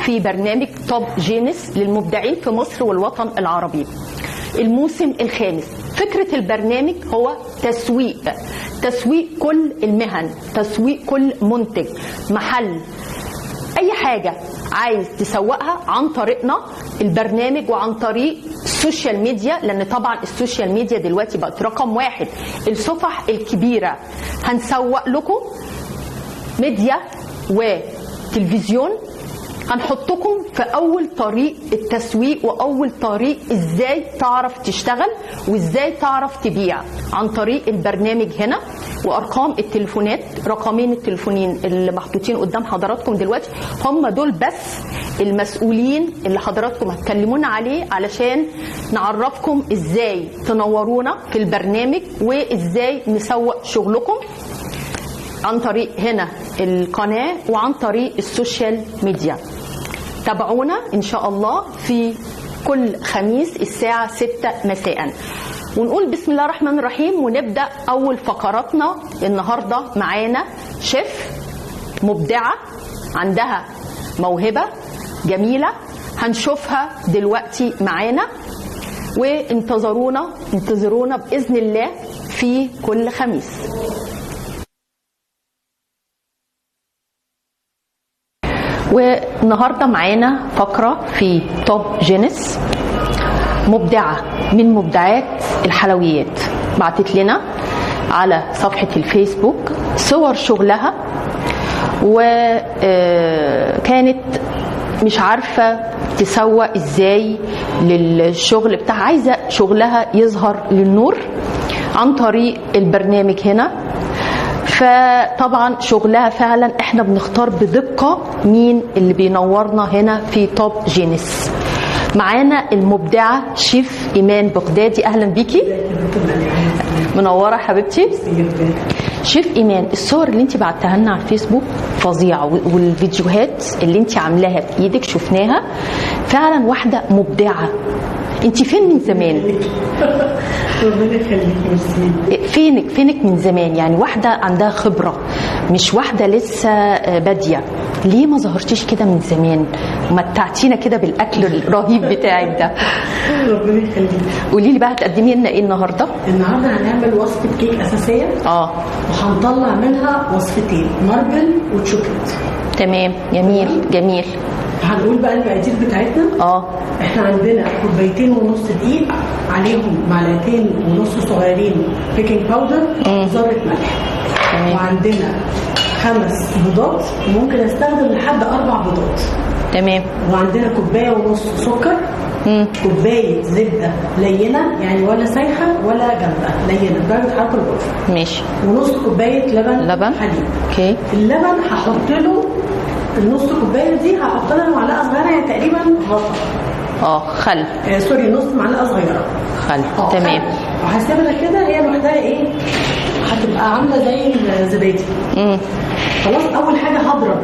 في برنامج توب جينيس للمبدعين في مصر والوطن العربي الموسم الخامس. فكرة البرنامج هو تسويق كل المهن، تسويق كل منتج، محل، أي حاجة عايز تسوقها عن طريقنا البرنامج وعن طريق السوشيال ميديا، لأن طبعا السوشيال ميديا دلوقتي بقت رقم واحد. الصفح الكبيرة هنسوق لكم ميديا وتلفزيون، هنحطكم في أول طريق التسويق وأول طريق إزاي تعرف تشتغل وإزاي تعرف تبيع عن طريق البرنامج هنا. وأرقام التليفونات، رقمين التليفونين اللي محطوطين قدام حضراتكم دلوقتي هم دول بس المسؤولين اللي حضراتكم هتكلمونا عليه علشان نعرفكم إزاي تنورونا في البرنامج وإزاي نسوق شغلكم عن طريق هنا القناة وعن طريق السوشيال ميديا. تابعونا إن شاء الله في كل خميس الساعة 6 مساء. ونقول بسم الله الرحمن الرحيم ونبدأ أول فقراتنا النهاردة. معانا شيف مبدعة عندها موهبة جميلة هنشوفها دلوقتي معانا، وانتظرونا بإذن الله في كل خميس. والنهارده معانا فقره في توب جينيس، مبدعه من مبدعات الحلويات بعتت لنا على صفحه الفيسبوك صور شغلها، وكانت مش عارفه تسوق ازاي للشغل بتاعها، عايزه شغلها يظهر للنور عن طريق البرنامج هنا. فطبعا شغلها فعلا احنا بنختار بدقة مين اللي بينورنا هنا في توب جينيس. معانا المبدعة شيف إيمان بغدادي. أهلا بيكي، منورة حبيبتي. شيف إيمان، الصور اللي انت بعتها لنا على الفيسبوك فظيعة، والفيديوهات اللي انت عاملاها بإيدك شفناها، فعلا واحدة مبدعة. انت فين من زمان؟ ربنا يخليكي. فينك من زمان؟ يعني واحدة عندها خبرة، مش واحدة لسه بادية. ليه ما ظهرتيش كده من زمان ومتعتينا كده بالأكل الرهيب بتاعك ده؟ ربنا يخليكي. قولي لي بقى هتقدمي لنا ايه النهارده؟ النهارده هنعمل وصفة كيك أساسية، وهنطلع منها وصفتين، ماربل وتشوكلت. تمام، جميل. هنقول بقى المقادير بتاعتنا. احنا عندنا كوبايتين ونص دقيق، عليهم معلقتين ونص صغيرين بيكنج باودر وذرة ملح. وعندنا 5 بيضات، وممكن استخدم لحد 4 بيضات. تمام. وعندنا كوبايه ونص سكر، كوبايه زبده لينه، يعني ولا سايحه ولا جامده، لينه درجه حراره الغرفه. ماشي. ونص كوبايه لبن حليب. اوكي. اللبن هحط له النص كوبايه دي، هحط لها معلقه صغيره، يعني تقريبا غطا. خل. سوري، نص معلقه صغيره خل. تمام. وهسيبها كده، هي لوحدها ايه، هتبقى عامله زي الزبادي. خلاص. اول حاجه هضرب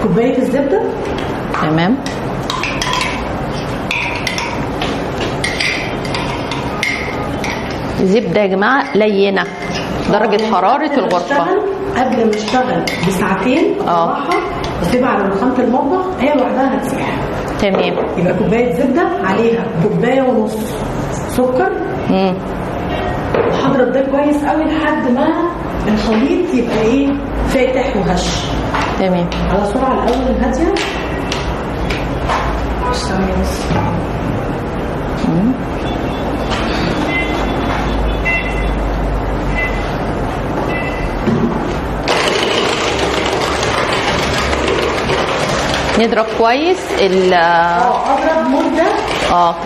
كوبايه الزبده. تمام. زبده يا جماعه لينه، درجه حراره الغرفه. قبل ما اشتغل بساعتين راحه بسيبها على رخامه المطبخ، هي لوحدها هتسيح. تمام. يبقى كوبايه زبده عليها كوبايه ونص سكر. وهضرب ده كويس قوي لحد ما الخليط يبقى ايه، فاتح وهش. تمام. على سرعه الاول هاديه. نضرب كويس اضرب مده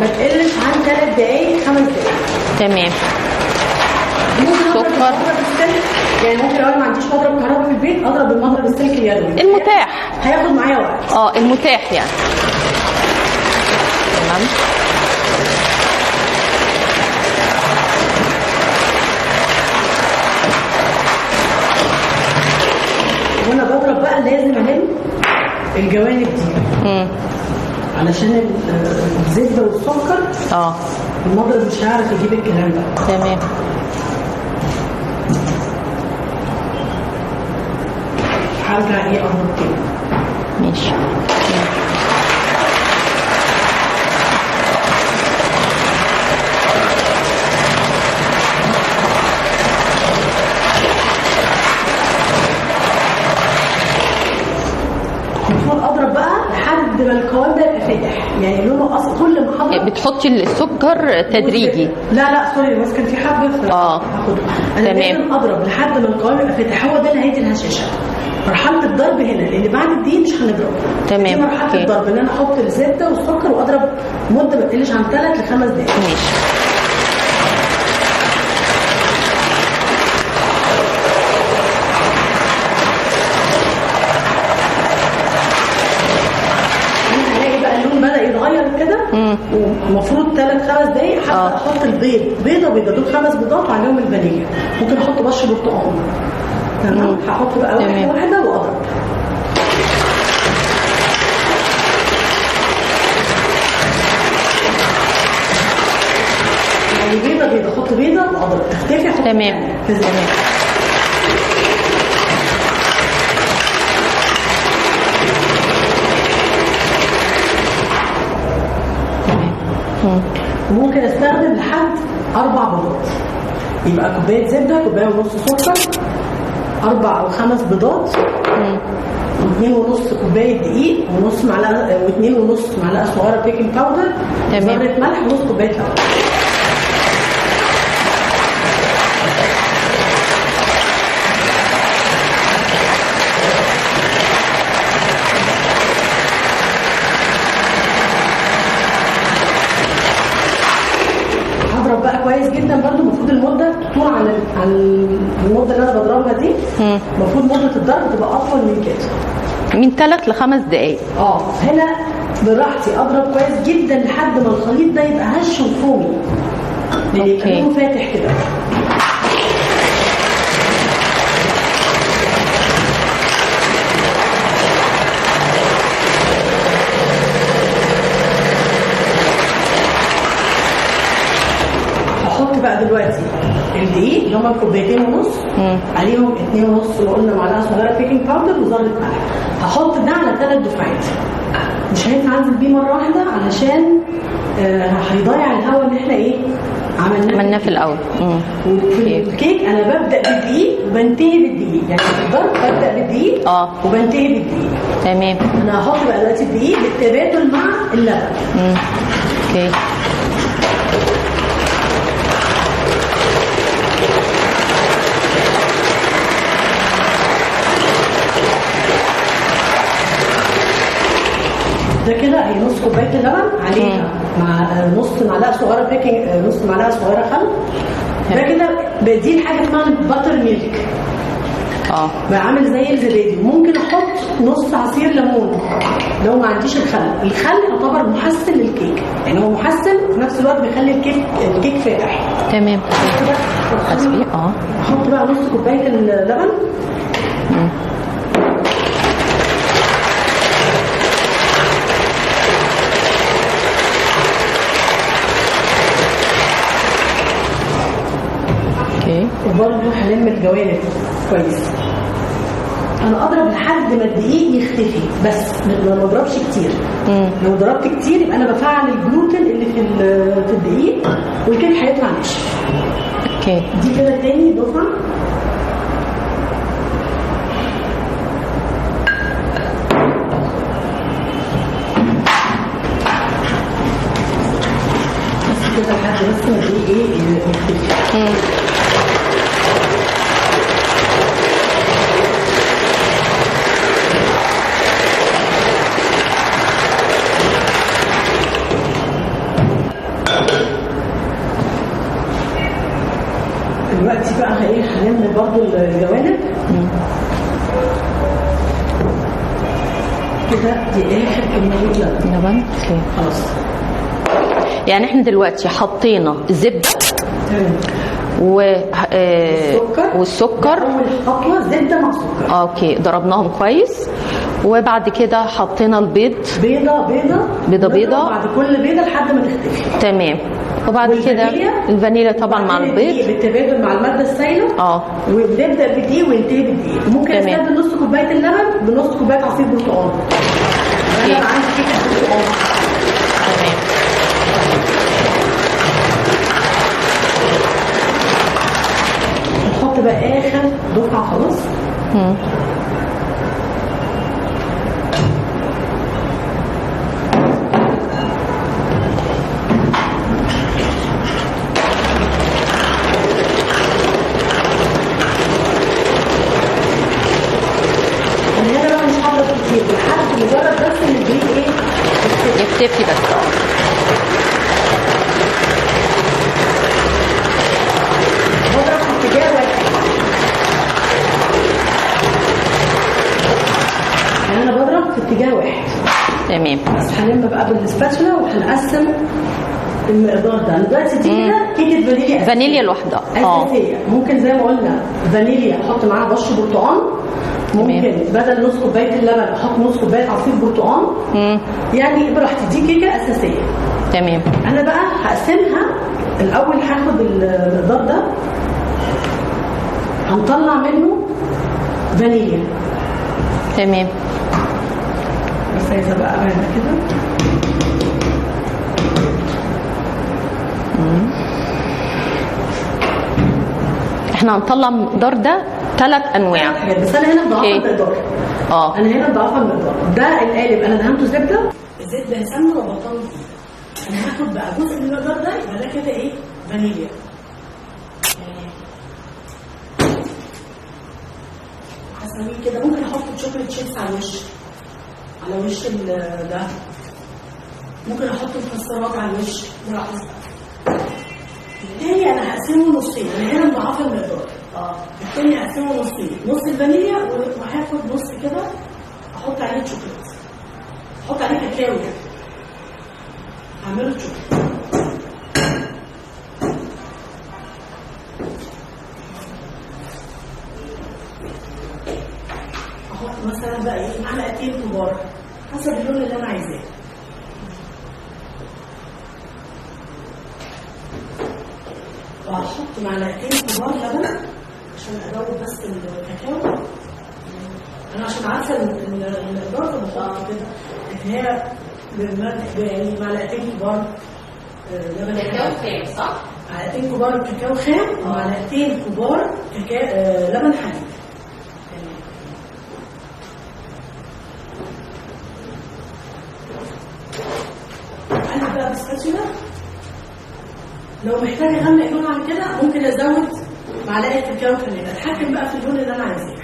ما تقلش عن 3 دقايق 5 دقايق. تمام. سكر، يعني ممكن لو ما عنديش مضرب كهرباء في البيت اضرب بالمضرب السلك اليدوي المتاح، هياخد معايا وقت. المتاح يعني. تمام. وانا بضرب بقى لازم الم الجوانب دي علشان الزبده والسكر المضرب مش هيعرف يجيب الكلام ده. تمام. هرجع اضرب كده. ماشي. ماشي. المفروض اضرب بقى لحد ما القوام ده يبقى فاتح، يعني لونه اصلا كل ما حضر. بتحطي السكر تدريجي؟ لا سوري، بس كان في حبه انا لازم اضرب لحد ما القوام يبقى فاتح، هو ده اللي هيدي الهشاشه. مرحله الضرب هنا، لان بعد دي مش هنضرب. تمام. دي مرحله الضرب ان انا احط الزبده والسكر واضرب مده ما تقلش عن 3 ل 5 دقائق. ماشي. ومفروض 3 5 دقايق حتى احط البيض، بيضه دول 5 بيضات وعليهم الفانيليا، ممكن احط بشر برتقال. تمام. هحط بقى واحده واضرب. يعني بيضه احط بيضه واضرب، تختفي احط. تمام. ممكن استخدم لحد 4 بيضات، يبقى كوبايه زبده، كوبايه ونص سكر، 4 أو 5 بيضات، 2.5 كوبايه دقيق، ونص معلقه و2.5 معلقه صغيره بيكنج باودر، ذره ملح، ونص كوبايه لبن. كويس جدا. برضو المفروض المده تكون عن المده اللي انا بضربها دي. المفروض مده الضرب تبقى اطول من كده، من 3 ل 5 دقائق. هنا براحتي اضرب كويس جدا لحد ما الخليط ده يبقى هش وفومي، يعني يبقى لونه فاتح كده. بقى دلوقتي الدقيق اللي هما كوبايتين ونص، عليهم 2.5 وقلنا معلقه صغيره بيكنج باودر وذره ملح. هحط ده على 3 دفعات، مش هينفع انزل بيه مره واحده علشان هيضيع الهواء اللي احنا عملناه في الاول. وفي الكيك انا ببدا بالدقيق وبنتهي بالدقيق، يعني في الضرب ببدا بالدقيق وبنتهي بالدقيق. تمام. انا هحط بقى دلوقتي الدقيق بالتبادل مع اللبن. اوكي. ده كده هي نص كوبايه اللبن عليها مع نص معلقه صغيره بيكنج، نص معلقه صغيره خل. ده كده دي الحاجه اسمها باتر ميلك. بقى عامل زي الزبادي. ممكن احط نص عصير ليمون لو ما عنديش الخل. الخل يعتبر محسن للكيك، يعني هو محسن وفي نفس الوقت بيخلي الكيك فاتح. تمام. احط بقى نص كوبايه اللبن. وبرضه هلم الجوانب كويس. انا اضرب لحد ما الدقيق يختفي، بس ما بضربش كتير. لو ضربت كتير يبقى انا بفعل الجلوتين اللي في الدقيق والكيك هيطلع ناشف. اوكي. دي كده تاني دفعه. بس كده لحد بس ما الدقيق يختفي. دلوقتي بقى هنعمل برضو الجوانب كده. دي اخر كميه لبن. خلاص. يعني احنا دلوقتي حطينا زبده والسكر. والسكر اول خطوه زبده مع سكر. اوكي. ضربناهم كويس وبعد كده حطينا البيض. بيضه بعد كل بيضه لحد ما تختفي. تمام. وبعد كده الفانيليا طبعا مع البيض بالتبادل مع الماده السائله. وبنبدا بالدقيق وننتهي بالدقيق. ممكن استخدم نص كوبايه اللبن بنص كوبايه عصير برتقال. انا عندي كيكه برتقال. تمام. نحط بقى اخر دفعه خلاص. لحد مجرد بس ان الدقيق يختفي بس. بضرب في اتجاه واحد. يعني انا بضرب في اتجاه واحد. تمام. بس هنلم بقى بالسباتشولا وهنقسم المقدار ده. دلوقتي دي كده كيكه فانيليا. فانيليا لوحدها اساسيه. ممكن زي ما قلنا فانيليا احط معاها بشر برتقال. ممكن بدل نص كوبايه اللبن احط نص كوبايه عصير برتقال. يعني براحتي. دي كيكه اساسيه. تمام. انا بقى هقسمها. الاول هاخد المقدار ده هنطلع منه فانيليا. تمام. بس عايزه بقى اعمل كده. احنا هنطلع المقدار ده 3 انواع. بس انا هنا مضاعفه المقدار. انا هنا مضاعفه المقدار. ده القالب انا دهنته زبده. الزيت ده سمنه وبطل فيه. انا هاخد بقى جزء من المقدار ده يبقى ده كده ايه؟ فانيليا. هسويه كده. ممكن احط شوكليت شيبس على الوش. على وش ده. ممكن احط مكسرات على الوش. براحتي. التاني انا هقسمه نصين. انا هنا مضاعفه المقدار. التاني هقسمه نصين. نص الفانيليا وهاخد نص كده احط عليه شوكولاته. احط عليه كاكاو كده. هعمله شوكولاته. احط مثلا بقى ايه معلقتين كبار حسب اللون اللي انا عايزاه. وهحط معلقتين كبار لبن عشان ازود بس الكاكاو. انا عشان عارفه ان المقدار بحط كده لكن هي يعني معلقتين كبار لبن كاكاو خام صح؟ معلقتين كبار كاكاو خام ومعلقتين كبار لبن حليب. انا بقى بالسباتشولا لو محتاجه اغمق لون عن كده ممكن ازود معلقه كاكاو كمان. اتحكم بقى في اللون اللي انا عايزاه.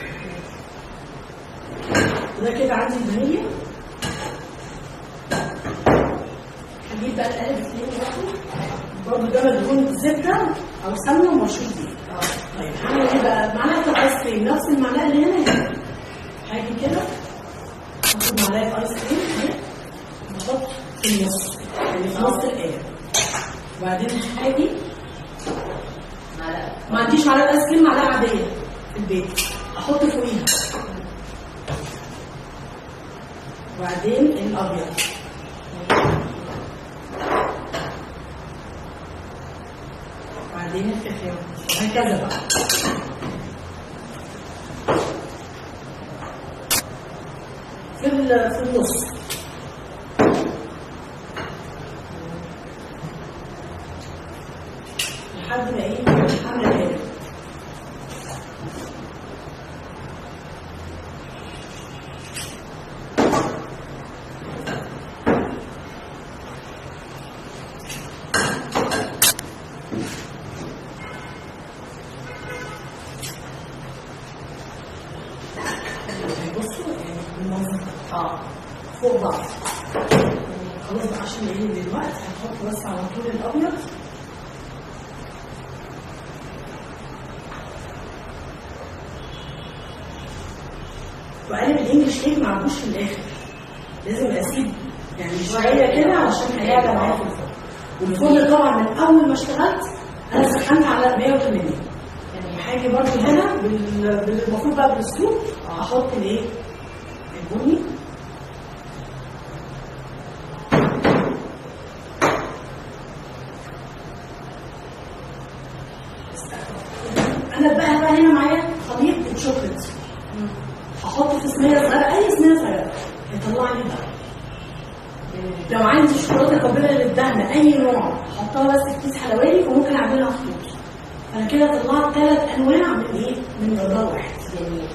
وده كده عندي الفانيليا. هجيب بقى القالب التاني برضه ده بيكون زبده او سمنه ومرشوش زيت. طيب هعمل ايه بقى؟ معلقه الايس كريم نفس المعلقه اللي هنا. هاجي كده هاخد معلقه ايس كريم اهي واحط في النص يعني في نص القالب. وبعدين هاجي ما عنديش معلقه ايس كريم، معلقه عاديه في البيت احط فوقيها. وبعدين الابيض وبعدين الكاكاو وهكذا بقى. في النص لحد ما ايه عامله كده. بصوا يعني المنظر فوق بعض. خلاص بقى عشان ايه دلوقتي هنحط بس على طول الابيض. وقالب الانجليش كيك ما عبوش في الاخر. لازم اسيب يعني شويه كده عشان هيعلى معايا في الفرن. والفرن طبعا من اول ما اشتغلت انا سخنت على 180. يعني هاجي برضه هنا المفروض بقى بالاسلوب احط الايه؟ البني انا بقى هنا معايا خليط الشوكليت، هحطه في صينيه صغيره، اي صينيه صغيره يطلع لي ده. لو عندي شوكولاته قابله للدهن اي نوع احطها بس في كيس حلواني وممكن اعملها خطوط. انا كده طلعت 3 انواع من ايه؟ من جرار واحد. جميل.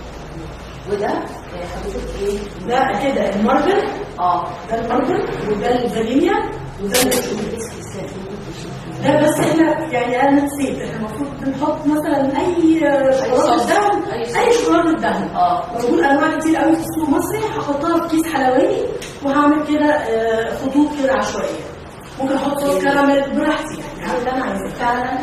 وده حضرتك ايه؟ ده كده الماربل، ده الماربل، وده الفانيليا، وده ده بس احنا يعني انا نسيت، احنا المفروض بنحط مثلا اي شوكولاته دهن، اي شوكولاته دهن موجود انواع كتير قوي في السوق المصري، هحطها في كيس حلواني وهعمل كده خطوط كده عشوائيه. ممكن احط صوص كراميل براحتي، يعني هعمل اللي انا عايزاه. فعلا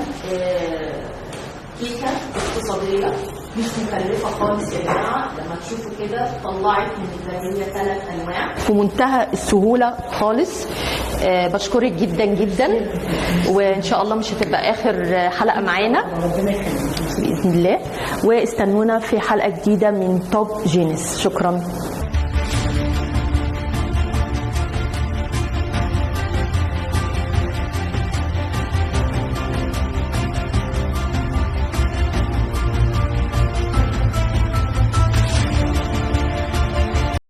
كيكه اقتصاديه مش مكلفه خالص يا جماعه. لما تشوفوا كده طلعت من الفانيليا 3 انواع في منتهى السهوله خالص. بشكرك جدا جدا، وان شاء الله مش هتبقى اخر حلقه معانا باذن الله، واستنونا في حلقه جديده من توب جينيس. شكرا.